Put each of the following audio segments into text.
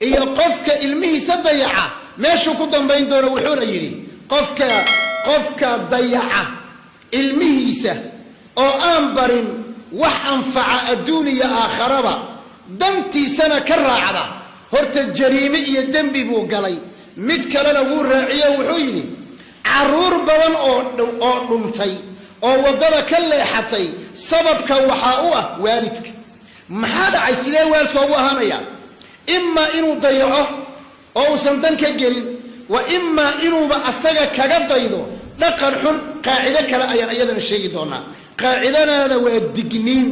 iyo qofka ilmihiisa dayaca meeshuu ku dambayn doono wuxuuna yidhi qofka dayaca ilmihiisa oo aan barin wax anfaca adduun iyo aakharaba dantiisana ka raacda horta jariime iyo dembi buu galay mid kalena wuu raaciyo wuxuu yidhi carruur badan oo dhuntay oo waddada ka leexatay sababka waxaa u ah waalidka maxaa dhacay sidee waalidka ugu ahaanaya imaa inuu dayaco oo uusan dan ka gelin wa imaa inuuba asaga kaga daydo dhaqan xun qaacido kale ayaan iyadana sheegi doonaa qaacidanaada waa digniin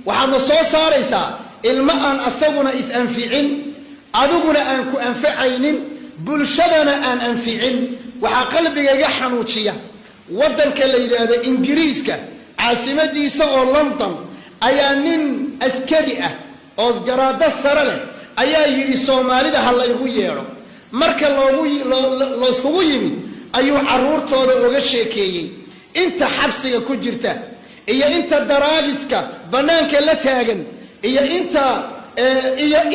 waxaadna soo saaraysaa ilma aan asaguna is-anficin adiguna aan ku anfacaynin bulshadana aan anficin waxaa qalbigayga xanuujiya waddanka la yidhaahdo ingiriiska caasimadiisa oo london ayaa nin askari ah oo garaado sare leh ayaa yidhi soomaalida ha la igu yeedho marka loyskugu yimid ayuu carruurtooda oga sheekeeyey inta xabsiga ku jirta iyo inta daraagiska bannaanka la taagan iyo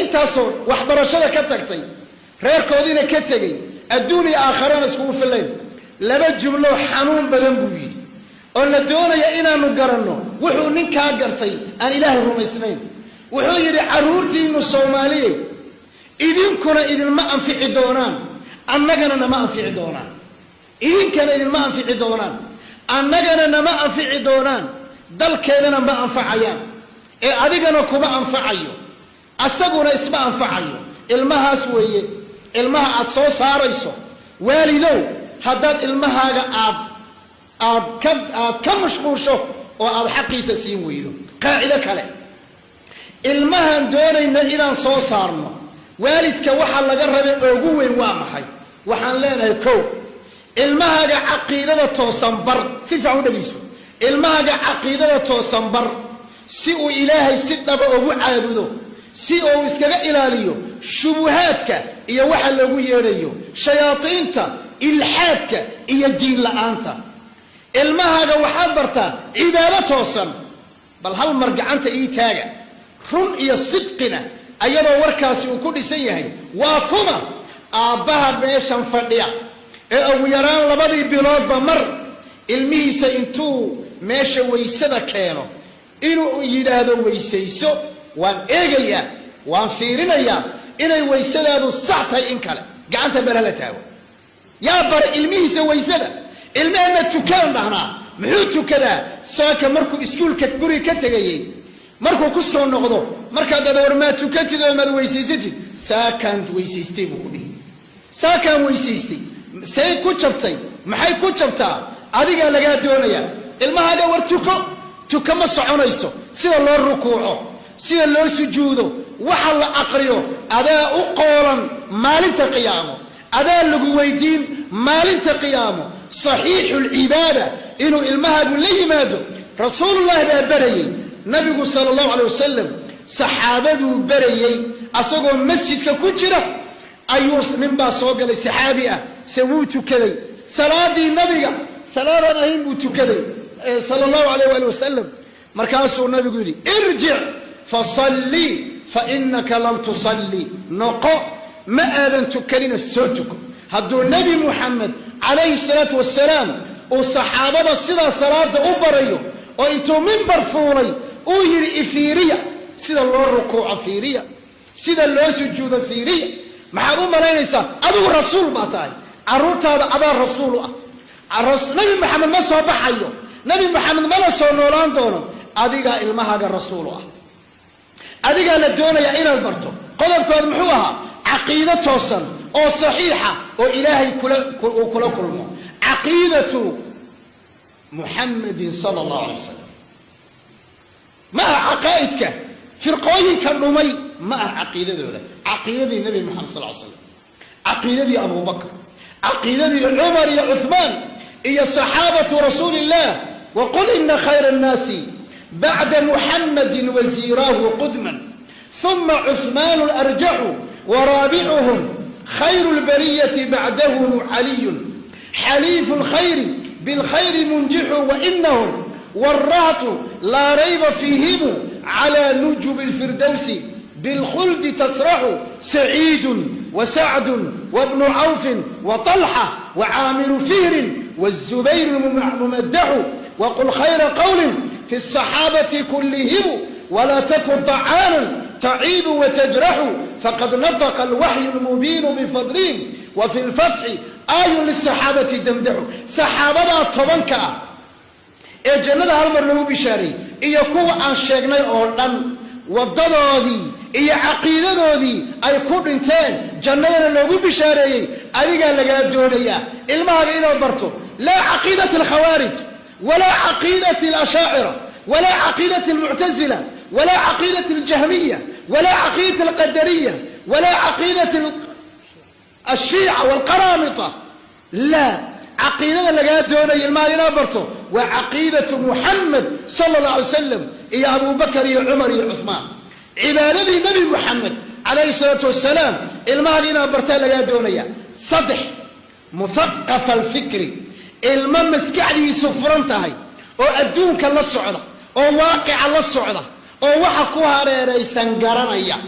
intaasoo waxbarashada ka tagtay reerkoodiina ka tegey adduun iyo aakharana iskugu fillayn laba jumlo xanuun badan buu yidhi oo la doonaya inaannu garanno wuxuu ninkaa gartay aan ilaahay rumaysnayn wuxuu yidhi carruurtiinnu soomaaliye idinkuna idinma anfici doonaan annagana nama anfici doonaan idinkana idinma anfici doonaan annagana nama anfici doonaan dalkeennana ma anfacayaan ee adigana kuma anfacayo asaguna isma anfacayo ilmahaas weeye ilmaha aad soo saarayso waalidow haddaad ilmahaaga aad ka mashquusho oo aad xaqiisa siin weydo qaacido kale ilmahaan doonayna inaan soo saarno waalidka waxa laga rabay ugu weyn waa maxay waxaan leenahay kow ilmahaaga caqiidada toosan bar si fiican u dhageyso ilmahaaga caqiidada toosan bar si uu ilaahay si dhaba ugu caabudo si uu iskaga ilaaliyo shubuhaadka iyo waxa lagu yeedhayo shayaadiinta ilxaadka iyo diin la'aanta ilmahaaga waxaad bartaa cibaado toosan bal hal mar gacanta ii taaga run iyo sidqina ayadoo warkaasi uu ku dhisan yahay waa kuma aabbaha meeshan fadhiya ee ugu yaraan 2 biloodba mar ilmihiisa intuu meesha waysada keeno inuu yidhaahdo weysayso waan eegayaa waan fiirinayaa inay waysadaadu sax tahay in kale gacanta bal hala taago yaa bar ilmihiisa waysada ilmahana tukaan dhahnaa muxuu tukadaa saaka markuu iskuulka guri ka tegayey markuu ku soo noqdo markaad adawar maa tukatid oo maad weysaysatid saakaan weysaystay buu ku dhihi saakaan weysaystay say ku jabtay maxay ku jabtaa adigaa lagaa doonayaa ilmahaaga war tuko ma soconayso sida loo rukuuco sida loo sujuudo waxa la aqriyo adaa u qoolan maalinta qiyaamo adaa lagu weydiin maalinta qiyaamo saxiixul cibaada inuu ilmahaagu la yimaado rasuulullaahi baa barayey nabigu sala allahu calay wasalam saxaabaduu barayey asagoo masjidka ku jira ayuu ninbaa soo galay saxaabi ah se wuu tukaday salaadii nabiga salaadaan ahayn buu tukaday sala allahu calayh waali wasalam markaasuu nabigu yidhi irjic fasalli fa innaka lam tusalli noqo ma aadan tukanina soo tuko hadduu nebi muxamed calayhi salaatu wasalaam uu saxaabada sidaa salaada u barayo oo intuu mimbar fuulay uu yidhi ifiiriya sida loo rukuuco fiiriya sida loo sujuudo fiiriya maxaad u malaynaysaa adigu rasuul baa tahay carruurtaada adaa rasuul u ah nebi maxamed ma soo baxayo nebi maxamed mana soo noolaan doono adigaa ilmahaaga rasuul u ah adigaa la doonayaa inaad barto qodobkood muxuu ahaa caqiido toosan oo saxiixa oo ilaahay uu kula kulmo caqiidatu muxamedin sala allahu alay wasalam ma aha caqaa'idka firqooyinka dhumay ma aha caqiidadooda caqiidadii nebi moxamed sal ly slam caqiidadii abubakr caqiidadii cumar iyo cuhmaan iyo saxaabatu rasuuli illah waqul ina khayra annaasi bacda muxamedin wasiiraahu qudman ثم عثمان الأرجح ورابعهم خير البرية بعدهم علي حليف الخير بالخير منجح وإنهم والرهط لا ريب فيهم على نجب الفردوس بالخلد تسرح سعيد وسعد وابن عوف وطلحة وعامر فهر والزبير الممدح وقل خير قول في الصحابة كلهم ولا تكن طعانا تعيب وتجرح فقد نطق الوحي المبين بفضلهم وفي الفتح آي للصحابة دمدح صحابة طبنك الجنة هالمر له بشاري يكون عن شيخنا أوردن وددودي iyo caqiidadoodii ay ku dhinteen jannadana loogu bishaareeyay adiga laga doonaya ilmaha inuu barto la caqiidat al-khawarij wala caqiidat al-ash'ira wala caqiidat al-mu'tazila wala caqiidat al-jahmiyya wala caqiidat al-qadariyya wala caqiidat al-shi'a wal-qaramita la caqiidada laga doonaya ilmaha inuu barto wa caqiidatu Muhammad sallallahu alayhi wasallam iyo Abu Bakr iyo Umar iyo Uthman عبادتي النبي محمد عليه الصلاة والسلام الماغينا برتا لغا دونيا صدح مثقف الفكر الممس قاعد يسفرنتهي او ادونك لا سوده او واقع لا سوده او waxa ku hareeraysan garanaya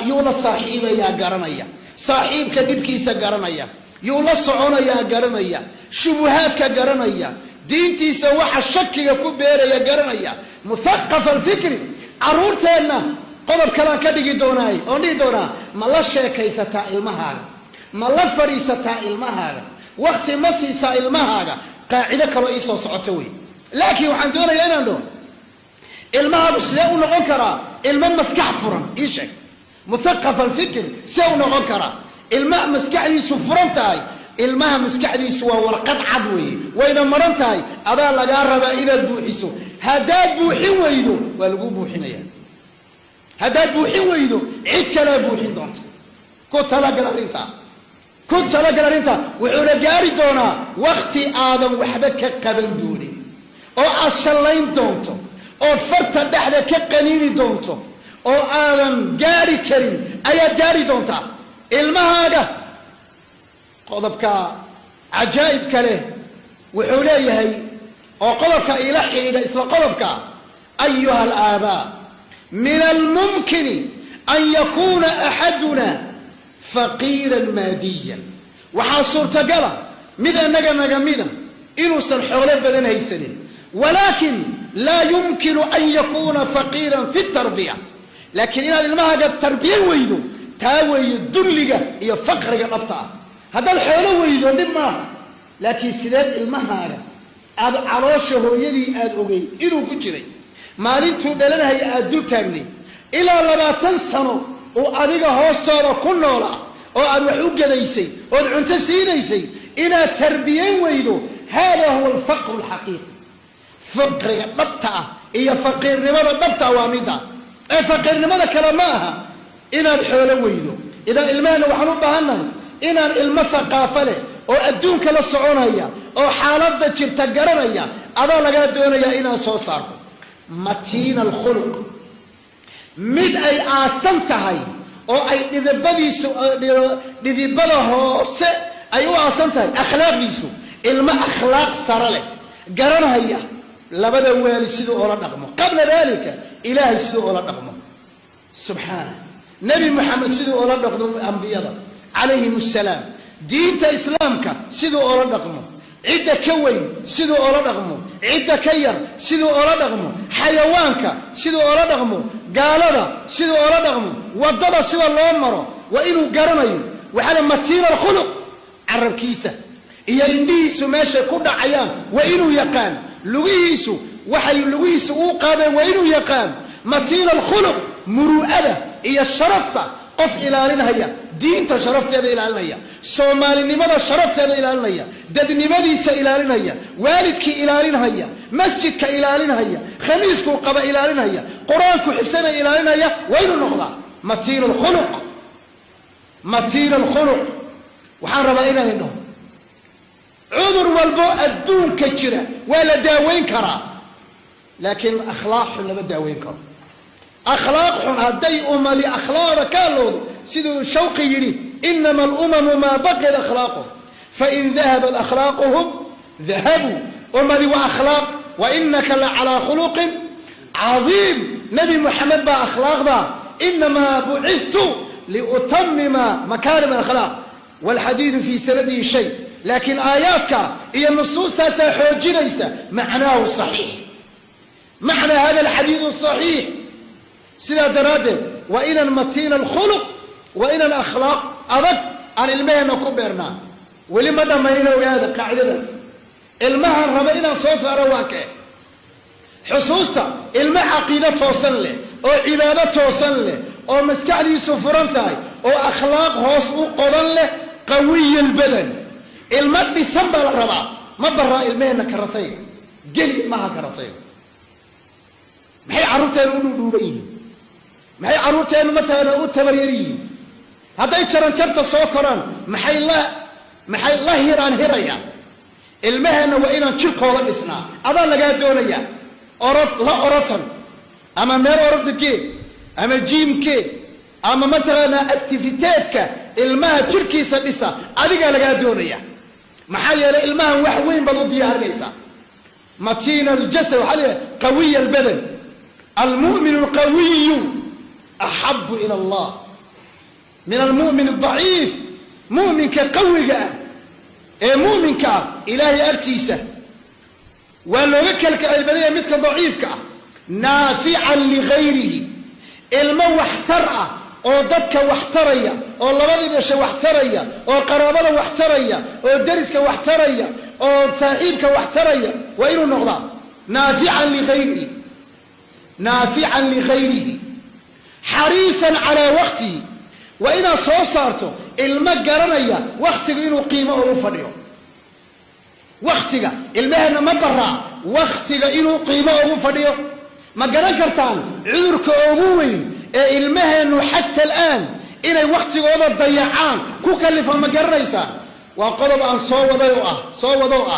yuu la saaxiibaya garanaya saaxiibka dibkiisa garanaya yuu la soconaya garanaya shubuhaadka garanaya diintiisa waxa shakiga ku beeraya garanaya مثقف الفكر عرورتنا قدر كلام كدغي دوناي او ني دونا ما لا شيكيستا ilmahaaga ما لا فريستا ilmahaaga وقت ما سيسا ilmahaaga قاعده كلو اي سو سوcoto way laakiin waxaan doonayaa inaan dho ilmahaagu sidee u noqon karaa ilmo maskax furan ii sheeg مثقف الفكر sidee u noqon karaa ilma maskaxdiisu furan tahay ilmaha maskaxdiisu waa warqad cad way wayna maran tahay adaa laga raba inaad buuxiso hadaad buuxin weydo waa lagu buuxinayaa هذا بوحين ويدو عيد كلا بوحين دونت كنت تلاقى الرنتا وحولا قاري دونا وقتي آدم وحبك قبل دوني او أشلين دونتو او فرطة دحدة كقنيني دونتو او آدم قاري كريم ايا قاري دونتا المهاجة قضبك عجائب كله وحولا يهي او قلبك إلحي إلى إسلا قلبك أيها الآباء من الممكن أن يكون أحدنا فقيرا ماديا وحاصر تقرأ ماذا نجا ماذا إنه سنحولي بدن هيسنين ولكن لا يمكن أن يكون فقيرا في التربية لكن إن المهجة التربية ويدو تاوي الدنلقة هي فقر قطع هذا الحول ويدو لما لكن سيدات المهجة عروشه يدي أدوغي إنه كجري maalintuu dhalanahay aad dul taagnay ilaa 20 sano oo adiga hoostaada ku noola oo aad wax u gadaysay oo cunto siinaysay inaad tarbiyan weydo hada huwa alfaqr alhaqiqi faqriga dhabta ah iyo faqiirnimada dhabta waa mida ee faqiirnimada kala ma aha inaad xoolo weydo idan ilmaana waxaan u baahanahay inaan ilmo faqaafo leh oo adduunka la soconaya oo xaaladda jirta garanaya adaa laga doonayaa inaad soo saarto متين الخلق مد أي آسنتهاي أو أي لذبله أي آسنتهاي أخلاق ليسو إلما أخلاق سرله قرن هيا لبدا ويلي سيدو أولا نقمه قبل ذلك إلهي سيدو أولا نقمه سبحانه نبي محمد سيدو أولا نقمه أنبياء عليهم السلام دينت إسلامك سيدو أولا نقمه عدة كوين سيدو أولا دغمو عدة كير سيدو أولا دغمو حيوانك سيدو أولا دغمو قالدا سيدو أولا دغمو وددا سيدو الله أمره وإنو قرنيو وحالا متين الخلق عرب كيسة إيا انديسو ماشي كنا عيان وإنو يقان لويسو وحي لويسو وقادا وإنو يقان متين الخلق مروءة إيا الشرفة قف إلى لنهيا دين تشرفت هذا إلى لنهيا سومالي نمدا شرفت هذا إلى لنهيا دد نمدي إلى لنهيا والدك إلى لنهيا مسجدك إلى لنهيا خميسك قبا إلى لنهيا قرآنك حفظنا إلى لنهيا وين النقطة متين الخلق متين الخلق وحان ربائنا لنه عذر والبو الدون كجرة ولا داوين كرا لكن أخلاق لما داوين كرا أخلاق هدي أمالي أخلاق كالو سيدو الشوقي يري إنما الأمم ما بقيت أخلاقهم فإن ذهبت أخلاقهم ذهبوا أمالي وأخلاق وإنك لعلى خلق عظيم نبي محمد با أخلاق با إنما بعثت لأتمم مكارم الأخلاق والحديث في سنده شيء لكن آياتك هي النصوص تحوجي ليس معناه الصحيح معنى هذا الحديث الصحيح سيدا درادة وإن المتين الخلق وإن الأخلاق أضك عن المهنة كبرنا ولما دمينا وهذا قاعدة دس المهن ربئنا صوص أرواك حصوصتا المه عقيدة توصل له أو عبادة توصل له أو مسكعدي سفرانتاي أو أخلاق هوسو قدن له قوي البدن المد سنبل الربا ما برا المهنة كرتين قلي معها كرتين maxay caruurteen u dhuudhuubayin maxay caruurteen mataana u tabaryariin hadday jaranjarta soo koraan maxay la hirayaan ilmaheena waa inaan jirkooda dhisnaa adaa lagaa doonaya orotan ama meel orodkee ama jiimkee ama mataana activiteedka ilmaha jirkiisa dhisa adiga lagaa doonaya maxaa yeelay ilmahan wax weyn baad u diyaarinaysaa matiin aljasad waxa qawiy albadan المؤمن القوي أحب إلى الله من المؤمن الضعيف مؤمن كقوي مؤمن كإلهي أرتيسة ولو ذكرك البنية مثل ضعيف نافعا لغيره المو واحترأ أو ضدك واحتريا أو لبنش واحتريا أو قرابة واحتريا أو درسك واحتريا أو صاحبك واحتريا وإنه النقضاء نافعا لغيره نافعا لغيره حريصا على وقته وإن صوصارته المقرنية وقتك إنه قيمة وفريو وقتك المهنة مبرا وقتك إنه قيمة وفريو ما قرن كرتان عذرك أبوين المهنة حتى الآن إن وقتك وضع الضيعان كوكلف المقرنيسان وقضب أن صوضوء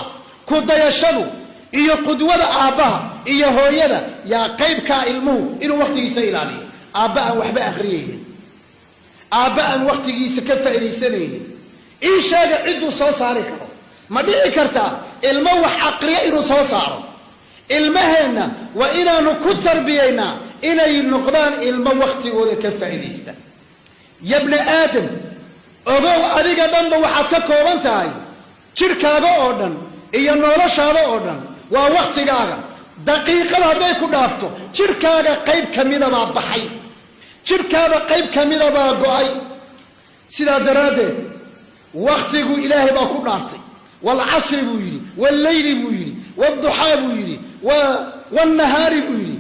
كودة يشدو iyo qudwada aabaha iyo hooyada yaa qayb ka ilmuhu inuu waqtigiisa ilaaliyo aabaha waxba aqriyeen aabaha waqtigiisa ka faa'iideysanayeen in sheega ciduu soo saari karo ma dhici karta ilmo wax aqriya inuu soo saaro ilmaheena waa inaanu ku tarbiyayna inay noqdaan ilmo waqtigooda ka faa'iideysta yabna aadam ogow adiga dhanba waxaad ka kooban tahay jirkaaga oo dhan iyo noloshaada oo dhan waa waqtigaaga daqiiqada haday ku dhaafto jirkaaga qayb kamida baa baxay jirkaaga qayb kamida baa go'ay sida daraadeed waqtigu ilaahay baa ku dhaartay wal asr buu yiri wal layl buu yiri wad duha buu yiri wan nahar buu yiri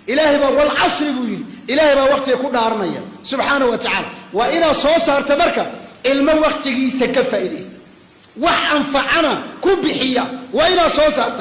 ilaahay baa wal asr buu yiri ilaahay baa waqtiga ku dhaaranaya subhanahu wa ta'ala wa ila soo saarta marka ilma waqtigiisa ka faa'iideysta wax anfacana ku bixiya wa ila soo saarta